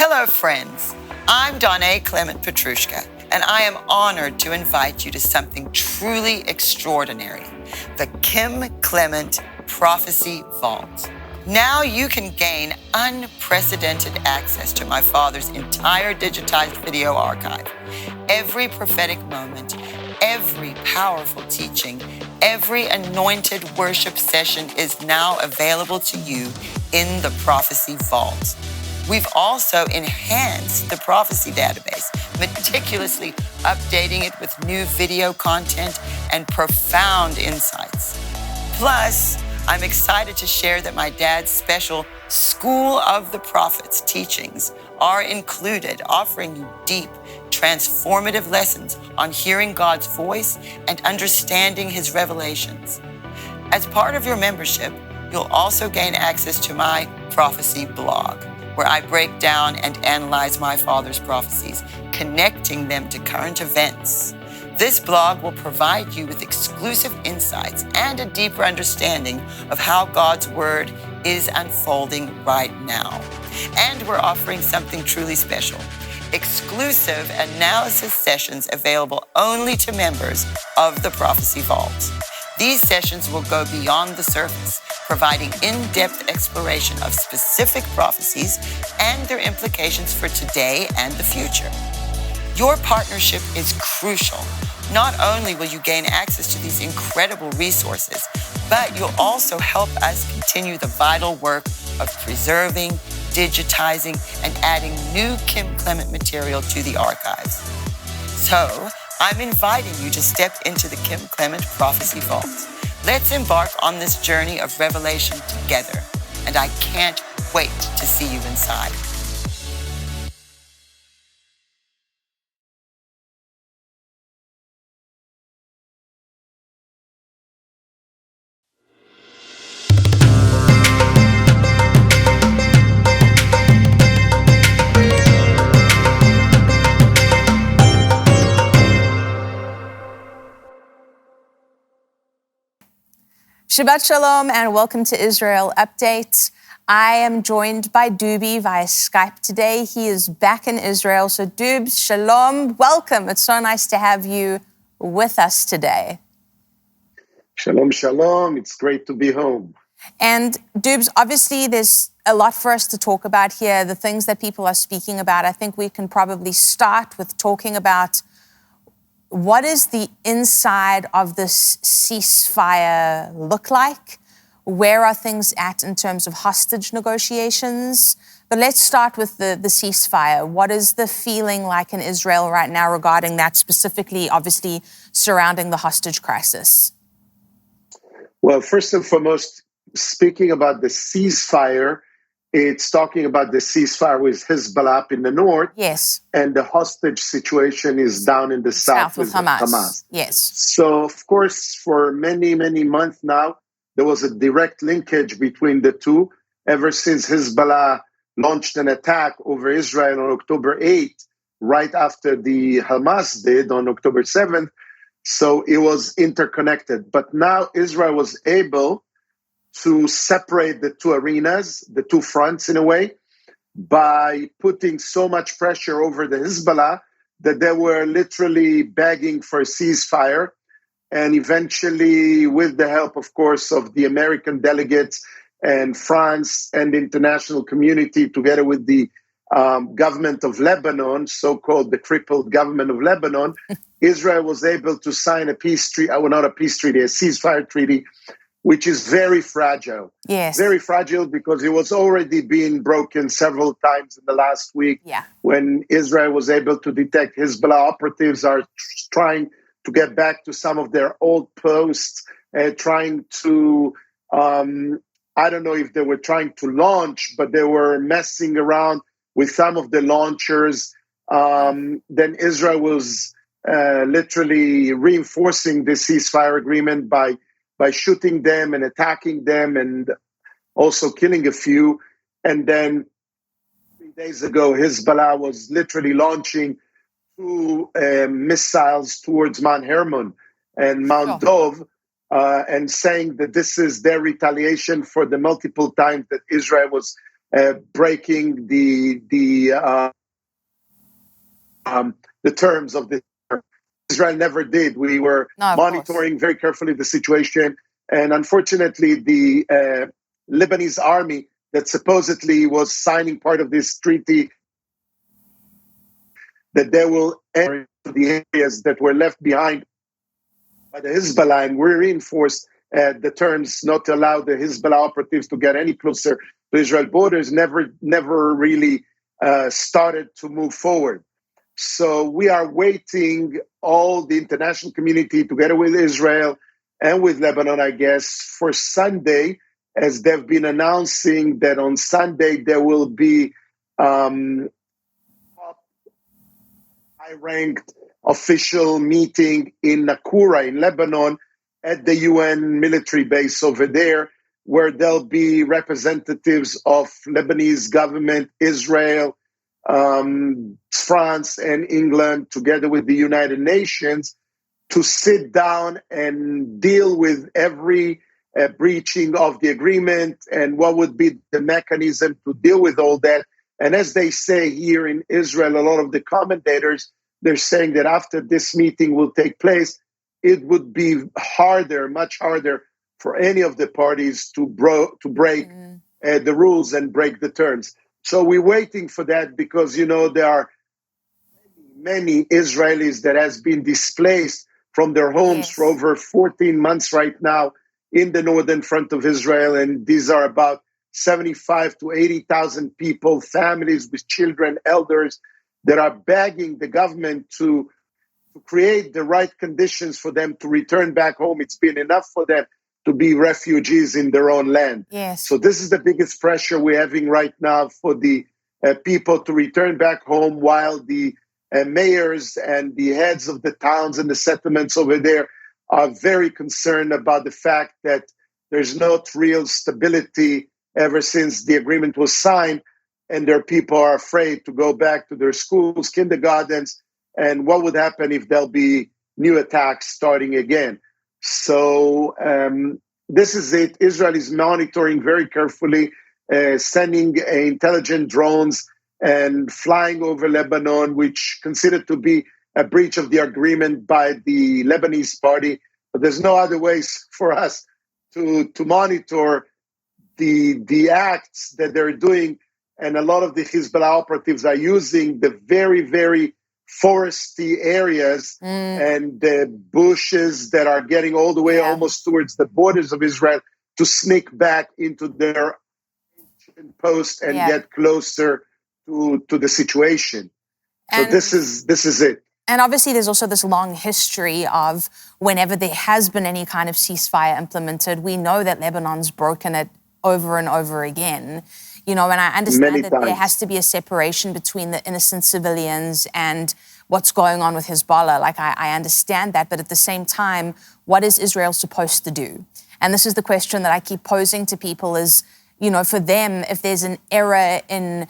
Hello, friends. I'm Donna Clement Petrushka, and I am honored to invite you to something truly extraordinary, the Kim Clement Prophecy Vault. Now you can gain unprecedented access to my father's entire digitized video archive. Every prophetic moment, every powerful teaching, every anointed worship session is now available to you in the Prophecy Vault. We've also enhanced the prophecy database, meticulously updating it with new video content and profound insights. Plus, I'm excited to share that my dad's special School of the Prophets teachings are included, offering you deep, transformative lessons on hearing God's voice and understanding his revelations. As part of your membership, you'll also gain access to my prophecy blog, where I break down and analyze my father's prophecies, connecting them to current events. This blog will provide you with exclusive insights and a deeper understanding of how God's word is unfolding right now. And we're offering something truly special: exclusive analysis sessions available only to members of the Prophecy Vault. These sessions will go beyond the surface, providing in-depth exploration of specific prophecies and their implications for today and the future. Your partnership is crucial. Not only will you gain access to these incredible resources, but you'll also help us continue the vital work of preserving, digitizing, and adding new Kim Clement material to the archives. So, I'm inviting you to step into the Kim Clement Prophecy Vault. Let's embark on this journey of revelation together, and I can't wait to see you inside. Shabbat Shalom and welcome to Israel Update. I am joined by Doobie via Skype today. He is back in Israel. So Doobs, Shalom, welcome. It's so nice to have you with us today. Shalom, shalom. It's great to be home. And Doobs, obviously there's a lot for us to talk about here, the things that people are speaking about. I think we can probably start with talking about what does the inside of this ceasefire look like? Where are things at in terms of hostage negotiations? But let's start with the ceasefire. What is the feeling like in Israel right now regarding that, specifically, obviously, surrounding the hostage crisis? Well, first and foremost, speaking about the ceasefire, it's talking about the ceasefire with Hezbollah up in the north. Yes. And the hostage situation is down in the south with Hamas. Yes. So, of course, for many, many months now, there was a direct linkage between the two. Ever since Hezbollah launched an attack over Israel on October 8th, right after the Hamas did on October 7th. So it was interconnected. But now Israel was able to separate the two arenas, the two fronts in a way, by putting so much pressure over the Hezbollah that they were literally begging for a ceasefire. And eventually, with the help, of course, of the American delegates and France and the international community, together with the government of Lebanon, so-called the crippled government of Lebanon, Israel was able to sign a peace treaty, not a peace treaty, a ceasefire treaty, which is very fragile. Yes. Very fragile because it was already being broken several times in the last week when Israel was able to detect Hezbollah operatives are trying to get back to some of their old posts, trying to, I don't know if they were trying to launch, but they were messing around with some of the launchers. Then Israel was literally reinforcing the ceasefire agreement by shooting them and attacking them and also killing a few. And then 3 days ago, Hezbollah was literally launching two missiles towards Mount Hermon and Mount Dov, and saying that this is their retaliation for the multiple times that Israel was breaking the terms of the. Israel never did. We were monitoring very carefully the situation, and unfortunately, the Lebanese army that supposedly was signing part of this treaty, that they will enter the areas that were left behind by the Hezbollah, and we reinforced the terms not to allow the Hezbollah operatives to get any closer to Israel borders, never really started to move forward. So we are waiting, all the international community, together with Israel and with Lebanon, I guess, for Sunday, as they've been announcing that on Sunday there will be high-ranked official meeting in Nakura in Lebanon at the UN military base over there, where there'll be representatives of Lebanese government, Israel, France and England, together with the United Nations, to sit down and deal with every breaching of the agreement and what would be the mechanism to deal with all that. And as they say here in Israel, a lot of the commentators, they're saying that after this meeting will take place, it would be much harder for any of the parties to break the rules and break the terms. So we're waiting for that because, there are many Israelis that has been displaced from their homes for over 14 months right now in the northern front of Israel. And these are about 75 to 80,000 people, families with children, elders, that are begging the government to create the right conditions for them to return back home. It's been enough for them to be refugees in their own land. So this is the biggest pressure we're having right now for the people to return back home, while the mayors and the heads of the towns and the settlements over there are very concerned about the fact that there's not real stability ever since the agreement was signed, and their people are afraid to go back to their schools, kindergartens, and what would happen if there'll be new attacks starting again. So this is it. Israel is monitoring very carefully, sending intelligent drones and flying over Lebanon, which considered to be a breach of the agreement by the Lebanese party. But there's no other ways for us to monitor the acts that they're doing. And a lot of the Hezbollah operatives are using the very, very foresty areas and the bushes that are getting all the way almost towards the borders of Israel to sneak back into their post and get closer to the situation. So this is it. And obviously there's also this long history of whenever there has been any kind of ceasefire implemented, we know that Lebanon's broken it over and over again. And I understand that there has to be a separation between the innocent civilians and what's going on with Hezbollah. Like, I understand that. But at the same time, what is Israel supposed to do? And this is the question that I keep posing to people is, for them, if there's an error in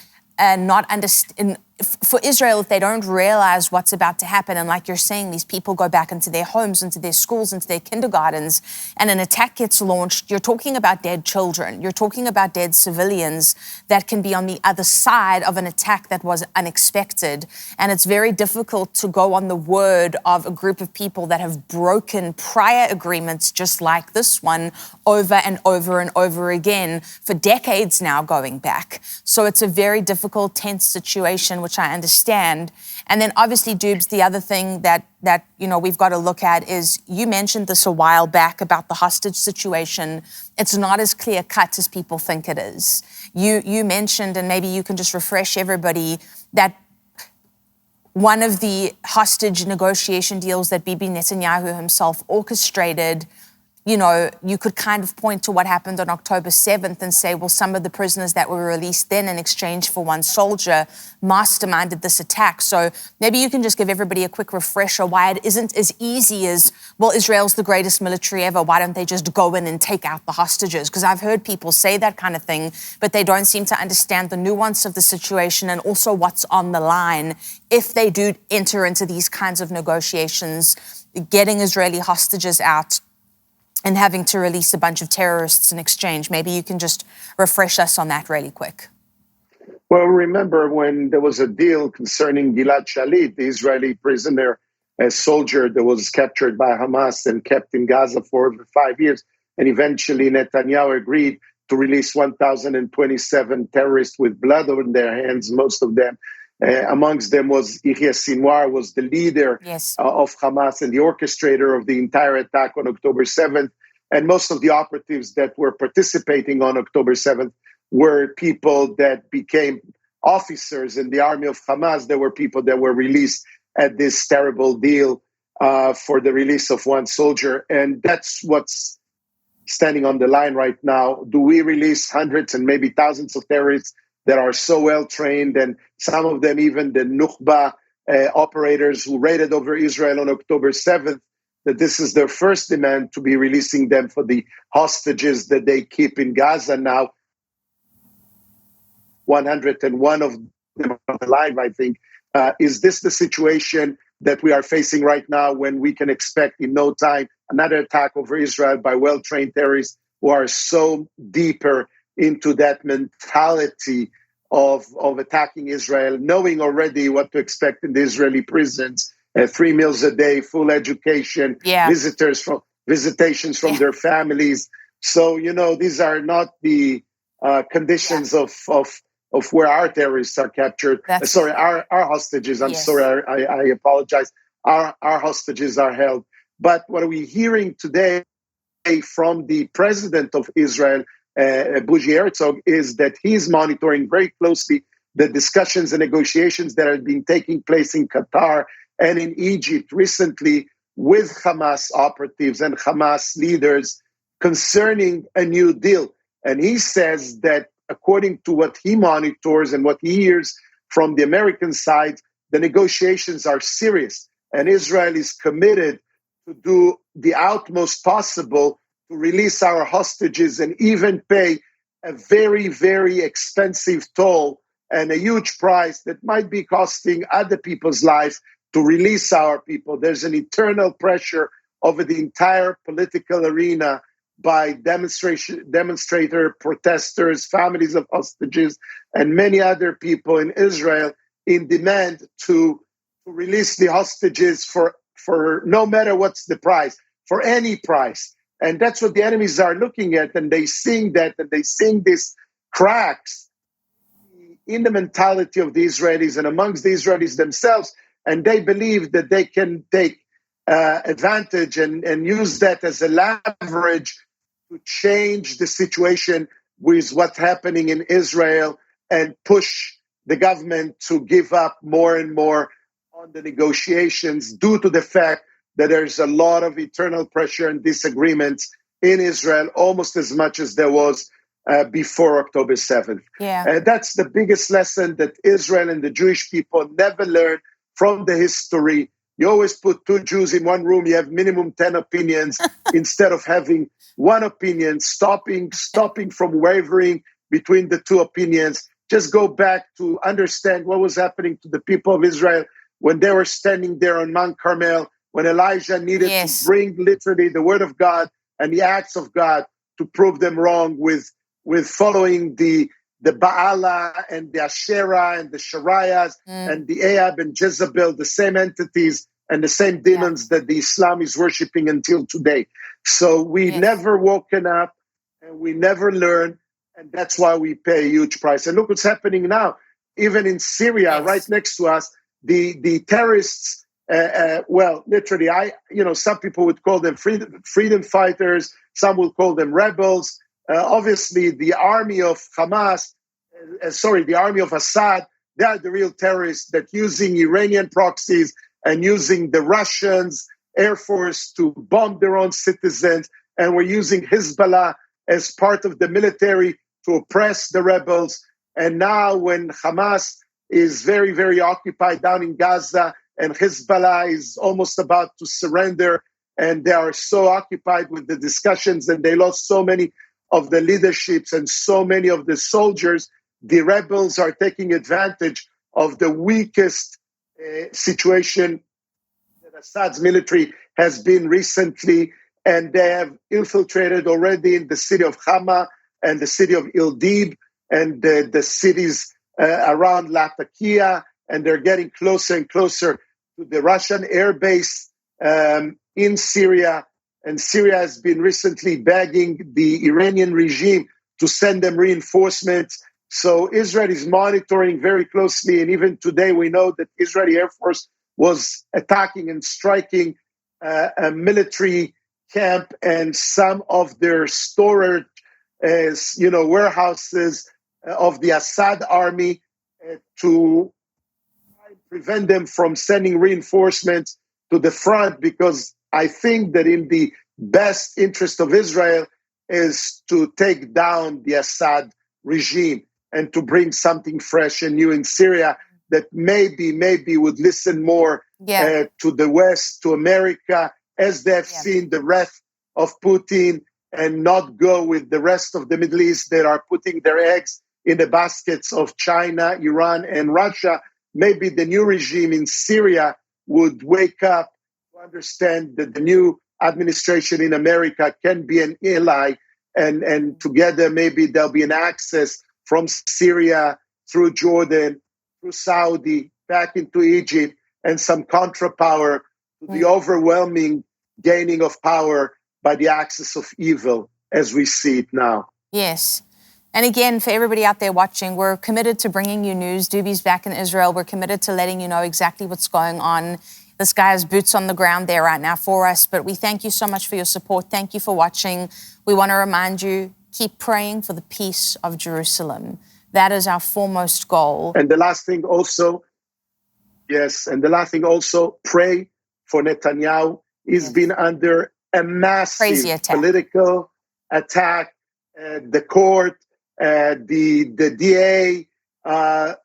for Israel, if they don't realize what's about to happen, and like you're saying, these people go back into their homes, into their schools, into their kindergartens, and an attack gets launched, you're talking about dead children. You're talking about dead civilians that can be on the other side of an attack that was unexpected. And it's very difficult to go on the word of a group of people that have broken prior agreements just like this one over and over and over again for decades now going back. So it's a very difficult, tense situation, which I understand. And then obviously, Doobs, the other thing that we've got to look at is, you mentioned this a while back about the hostage situation. It's not as clear cut as people think it is. You mentioned, and maybe you can just refresh everybody, that one of the hostage negotiation deals that Bibi Netanyahu himself orchestrated, you could kind of point to what happened on October 7th and say, well, some of the prisoners that were released then in exchange for one soldier masterminded this attack. So maybe you can just give everybody a quick refresher why it isn't as easy as, well, Israel's the greatest military ever. Why don't they just go in and take out the hostages? Because I've heard people say that kind of thing, but they don't seem to understand the nuance of the situation and also what's on the line if they do enter into these kinds of negotiations, getting Israeli hostages out and having to release a bunch of terrorists in exchange. Maybe you can just refresh us on that really quick. Well, remember when there was a deal concerning Gilad Shalit, the Israeli prisoner, a soldier that was captured by Hamas and kept in Gaza for over 5 years. And eventually Netanyahu agreed to release 1,027 terrorists with blood on their hands, most of them. Amongst them was Yahya Sinwar, was the leader of Hamas and the orchestrator of the entire attack on October 7th. And most of the operatives that were participating on October 7th were people that became officers in the army of Hamas. There were people that were released at this terrible deal for the release of one soldier. And that's what's standing on the line right now. Do we release hundreds and maybe thousands of terrorists that are so well trained, and some of them even the Nukhba operators who raided over Israel on October 7th, that this is their first demand, to be releasing them for the hostages that they keep in Gaza now? 101 of them are alive, I think. Is this the situation that we are facing right now, when we can expect in no time another attack over Israel by well-trained terrorists who are so deeper into that mentality of attacking Israel, knowing already what to expect in the Israeli prisons, 3 meals a day, full education, visitations from their families. So, these are not the conditions of where our terrorists are captured. Our hostages. I'm sorry, I apologize. Our hostages are held. But what are we hearing today from the president of Israel, Bougie Herzog, is that he's monitoring very closely the discussions and negotiations that have been taking place in Qatar and in Egypt recently with Hamas operatives and Hamas leaders concerning a new deal. And he says that according to what he monitors and what he hears from the American side, the negotiations are serious. And Israel is committed to do the utmost possible to release our hostages and even pay a very, very expensive toll and a huge price that might be costing other people's lives to release our people. There's an internal pressure over the entire political arena by demonstrator, protesters, families of hostages, and many other people in Israel in demand to release the hostages for no matter what's the price, for any price. And that's what the enemies are looking at, and they seeing that, and they seeing these cracks in the mentality of the Israelis and amongst the Israelis themselves, and they believe that they can take advantage and use that as a leverage to change the situation with what's happening in Israel and push the government to give up more and more on the negotiations due to the fact that there's a lot of internal pressure and disagreements in Israel, almost as much as there was before October 7th. That's the biggest lesson that Israel and the Jewish people never learned from the history. You always put 2 Jews in one room, you have minimum 10 opinions instead of having one opinion, stopping from wavering between the 2 opinions. Just go back to understand what was happening to the people of Israel when they were standing there on Mount Carmel, when Elijah needed to bring literally the word of God and the acts of God to prove them wrong with following the Baala and the Asherah and the Shariahs and the Ahab and Jezebel, the same entities and the same demons that the Islam is worshiping until today. So we never woken up and we never learned, and that's why we pay a huge price. And look what's happening now. Even in Syria, right next to us, the terrorists, literally, some people would call them freedom fighters, some will call them rebels. Obviously, the army of Hamas, the army of Assad, they are the real terrorists that using Iranian proxies and using the Russians Air Force to bomb their own citizens. And we're using Hezbollah as part of the military to oppress the rebels. And now when Hamas is very, very occupied down in Gaza and Hezbollah is almost about to surrender, and they are so occupied with the discussions and they lost so many of the leaderships and so many of the soldiers, the rebels are taking advantage of the weakest situation that Assad's military has been recently, and they have infiltrated already in the city of Hama and the city of Idlib and the cities around Latakia, and they're getting closer and closer to the Russian air base in Syria. And Syria has been recently begging the Iranian regime to send them reinforcements. So Israel is monitoring very closely. And even today, we know that Israeli Air Force was attacking and striking a military camp and some of their storage, warehouses of the Assad army to prevent them from sending reinforcements to the front, because I think that in the best interest of Israel is to take down the Assad regime and to bring something fresh and new in Syria that maybe would listen more to the West, to America, as they've seen the wrath of Putin, and not go with the rest of the Middle East that are putting their eggs in the baskets of China, Iran, and Russia. Maybe the new regime in Syria would wake up to understand that the new administration in America can be an ally, and together maybe there'll be an access from Syria through Jordan, through Saudi, back into Egypt, and some counterpower to the overwhelming gaining of power by the axis of evil as we see it now. Yes. And again, for everybody out there watching, we're committed to bringing you news. Doobie's back in Israel. We're committed to letting you know exactly what's going on. This guy has boots on the ground there right now for us, but we thank you so much for your support. Thank you for watching. We want to remind you, keep praying for the peace of Jerusalem. That is our foremost goal. And the last thing also, pray for Netanyahu. He's been under a massive political attack. The court, the DA, of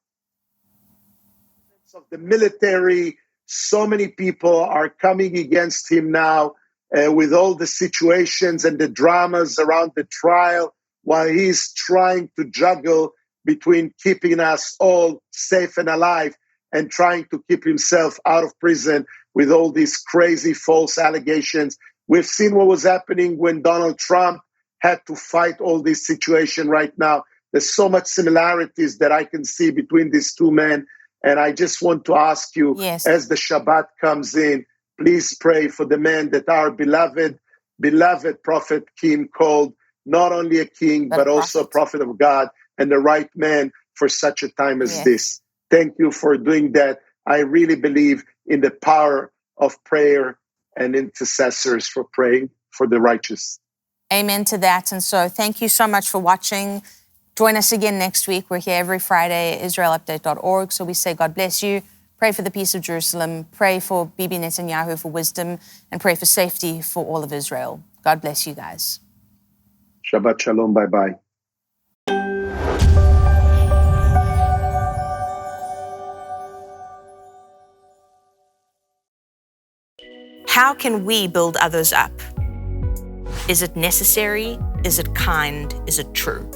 the military, so many people are coming against him now with all the situations and the dramas around the trial, while he's trying to juggle between keeping us all safe and alive and trying to keep himself out of prison with all these crazy false allegations. We've seen what was happening when Donald Trump had to fight all this situation right now. There's so much similarities that I can see between these two men. And I just want to ask you, as the Shabbat comes in, please pray for the man that our beloved Prophet Kim called not only a king, but also a prophet of God and the right man for such a time as this. Thank you for doing that. I really believe in the power of prayer and intercessors for praying for the righteous. Amen to that. And so thank you so much for watching. Join us again next week. We're here every Friday, israelupdate.org. So we say God bless you. Pray for the peace of Jerusalem. Pray for Bibi Netanyahu for wisdom, and pray for safety for all of Israel. God bless you guys. Shabbat shalom. Bye-bye. How can we build others up? Is it necessary? Is it kind? Is it true?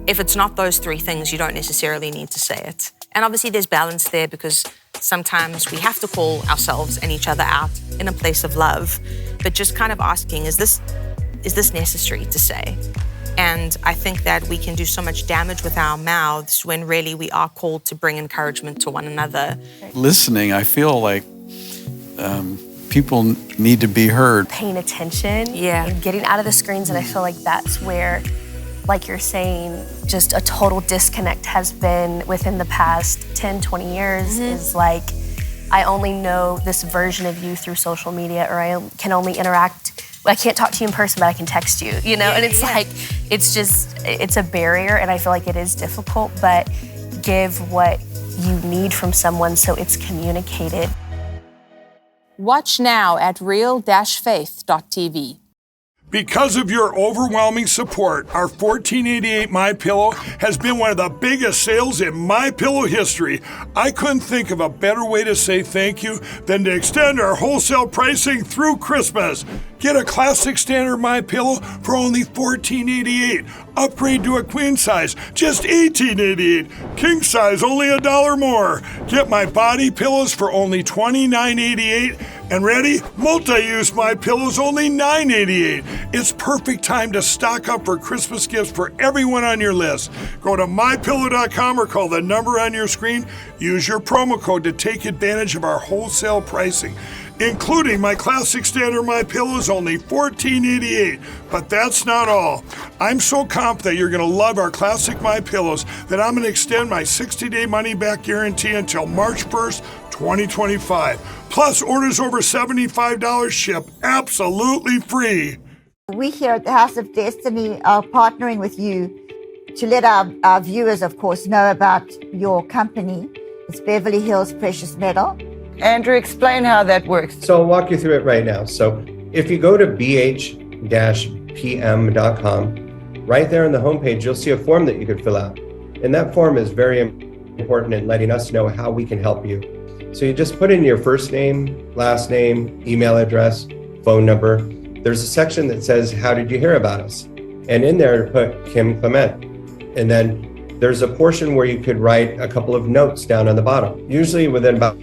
If it's not those three things, you don't necessarily need to say it. And obviously there's balance there, because sometimes we have to call ourselves and each other out in a place of love. But just kind of asking, is this necessary to say? And I think that we can do so much damage with our mouths when really we are called to bring encouragement to one another. Listening, I feel like people need to be heard. Paying attention and getting out of the screens. And I feel like that's where, like you're saying, just a total disconnect has been within the past 10, 20 years. Is like, I only know this version of you through social media, or I can only interact. I can't talk to you in person, but I can text you, you know? And it's like, it's a barrier, and I feel like it is difficult, but give what you need from someone so it's communicated. Watch now at real-faith.tv. Because of your overwhelming support, our $14.88 MyPillow has been one of the biggest sales in MyPillow history. I couldn't think of a better way to say thank you than to extend our wholesale pricing through Christmas. Get a classic standard MyPillow for only $14.88. Upgrade to a queen size, just $18.88. King size, only $1 more. Get my body pillows for only $29.88. And ready? Multi-use MyPillows, only $9.88. It's perfect time to stock up for Christmas gifts for everyone on your list. Go to MyPillow.com or call the number on your screen. Use your promo code to take advantage of our wholesale pricing, including my classic standard MyPillows, only $14.88. But that's not all. I'm so confident you're going to love our classic MyPillows that I'm going to extend my 60-day money-back guarantee until March 1st, 2025. Plus, orders over $75 ship absolutely free. We here at the House of Destiny are partnering with you to let our viewers, of course, know about your company. It's Beverly Hills Precious Metal. Andrew, explain how that works. So I'll walk you through it right now. So if you go to bh-pm.com, right there on the homepage, you'll see a form that you could fill out. And that form is very important in letting us know how we can help you. So you just put in your first name, last name, email address, phone number. There's a section that says, how did you hear about us? And in there, put Kim Clement. And then there's a portion where you could write a couple of notes down on the bottom. Usually within about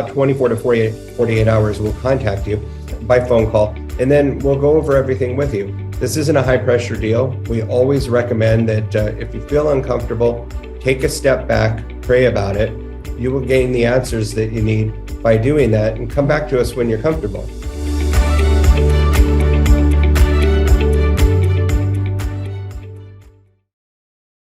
24 to 48 hours, we'll contact you by phone call, and then we'll go over everything with you. This isn't a high pressure deal. We always recommend that if you feel uncomfortable, take a step back, pray about it. You will gain the answers that you need by doing that, and come back to us when you're comfortable.